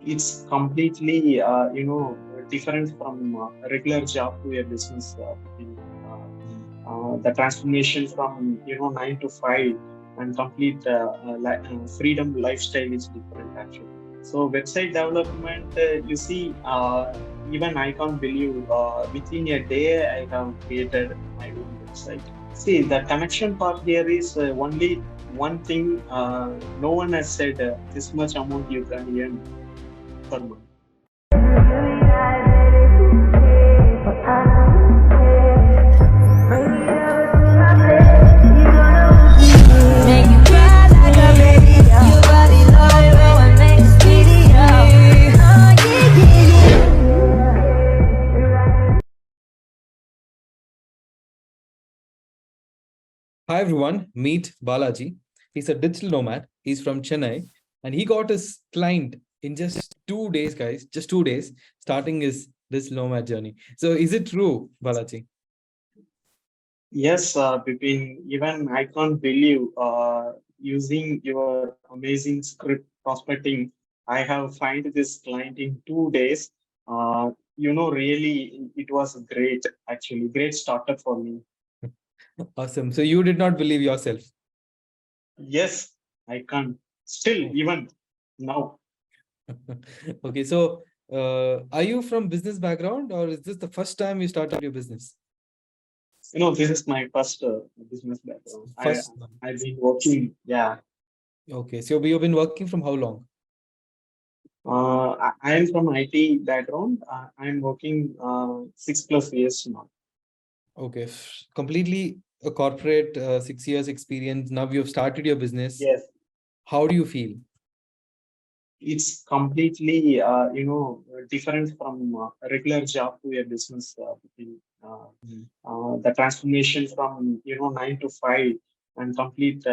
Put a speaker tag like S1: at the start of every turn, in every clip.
S1: It's completely different from a regular job to a business. The transformation from 9 to 5 and complete freedom lifestyle is different actually. So website development, you see, even I can't believe within a day I have created my own website. See, the connection part here is only one thing. No one has said this much amount you can earn per month.
S2: Hi everyone, meet Balaji. He's a digital nomad. He's from Chennai and he got his client in just 2 days, guys. Just 2 days, starting his this nomad journey. So, is it true, Balaji?
S1: Yes, Bipin, even I can't believe using your amazing script prospecting, I have find this client in 2 days. Really, it was great, actually, great startup for me.
S2: Awesome. So, you did not believe yourself.
S1: Yes, I can't. Still, even now.
S2: Okay, so are you from business background or is this the first time you started your business?
S1: This is my first business background.
S2: First.
S1: I've been working, yeah.
S2: Okay, so you've been working from how long?
S1: I am from IT background. I'm working 6+ years now.
S2: Okay, completely a corporate 6 years experience. Now you've started your business.
S1: Yes.
S2: How do you feel?
S1: It's completely different from a regular job to a business. The transformation from 9 to 5 and complete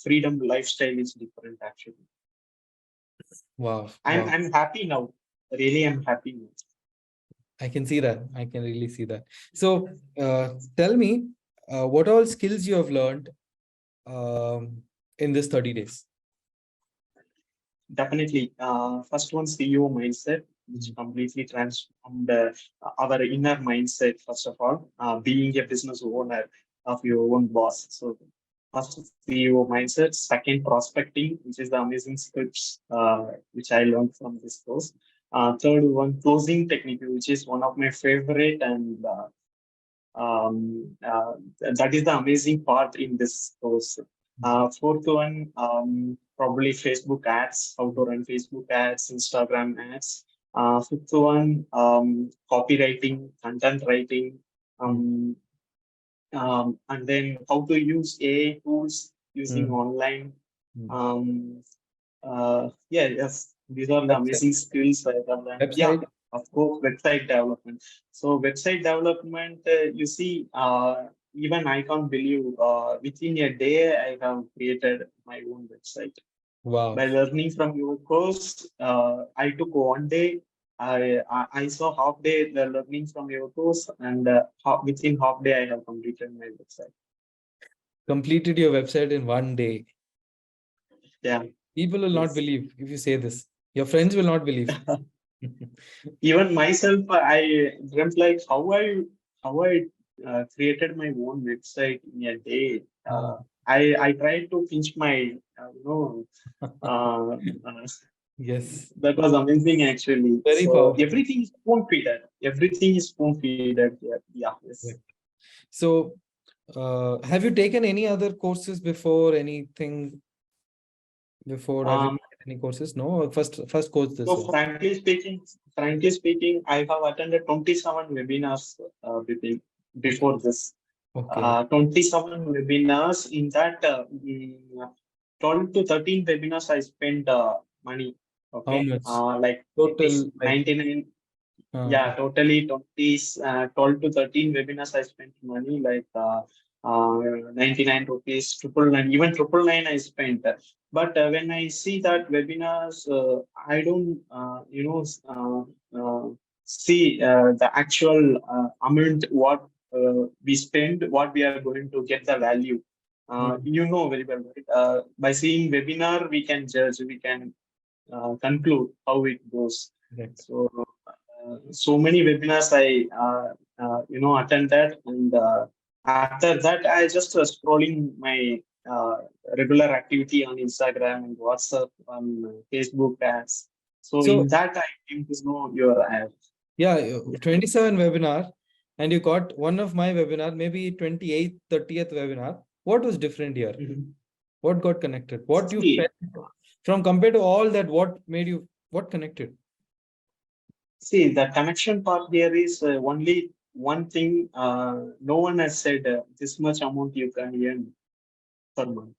S1: freedom lifestyle is different actually.
S2: Wow,
S1: I'm
S2: wow.
S1: I'm happy now. Really, I'm happy now.
S2: I can see that. I can really see that. So, tell me, what all skills you have learned in this 30 days?
S1: Definitely. First one, CEO mindset, which completely transformed our inner mindset. First of all, being a business owner of your own boss. So first CEO mindset. Second, prospecting, which is the amazing scripts which I learned from this course. Third one, closing technique, which is one of my favorite, and that is the amazing part in this course. Fourth one, probably Facebook ads, how to run Facebook ads, Instagram ads. Fifth one, copywriting, content writing, um, and then how to use AI tools using online. Um, yes, these are the
S2: Website.
S1: amazing skills I have learned. Yeah,
S2: Website.
S1: of course, website development. So website development, you see, even I can't believe within a day I have created my own website.
S2: Wow.
S1: By learning from your course, I took one day. I saw half day the learning from your course, and within half day I have completed my website.
S2: Completed your website in 1 day.
S1: Yeah.
S2: People will not
S1: Yes.
S2: believe if you say this. Your friends will not believe.
S1: Even myself, I dreamt like how I created my own website in a day.
S2: Ah.
S1: I tried to pinch my uh, uh,
S2: Yes.
S1: that was amazing actually.
S2: Very
S1: So
S2: powerful.
S1: everything is spoon feeded. Everything is spoon feeded here. Yeah. Yes.
S2: Correct. So, have you taken any other courses before? Anything before? Have you
S1: Um.
S2: taken any courses? No. First course
S1: So
S2: this was.
S1: frankly speaking, I have attended 27 webinars
S2: Okay.
S1: before this.
S2: Okay.
S1: 27 webinars. In that, 12 to 13 webinars, I spent money.
S2: How
S1: Okay.
S2: much?
S1: Like rupees
S2: Total, like,
S1: 99.
S2: uh,
S1: Yeah, totally 12 to 13 webinars, I spent money like 99 rupees, triple nine, even triple nine I spent. But when I see that webinars, I don't, see the actual amount what we spend, what we are going to get the value.
S2: mm,
S1: You know very well, right? By seeing webinar, we can judge, we can. conclude how it goes.
S2: Right.
S1: So so many webinars I attended, and after that I just scrolling my uh, regular activity on Instagram and WhatsApp, on Facebook ads. So in
S2: So
S1: that I came to know your ad.
S2: yeah, 27 webinar, and you got one of my webinar, maybe 28th, 30th webinar. What was different here?
S1: Mhm.
S2: What got connected? What you
S1: See,
S2: felt from compared to all that? What made you? What connected?
S1: the connection part here is only one thing. No one has said this much amount you can earn per month.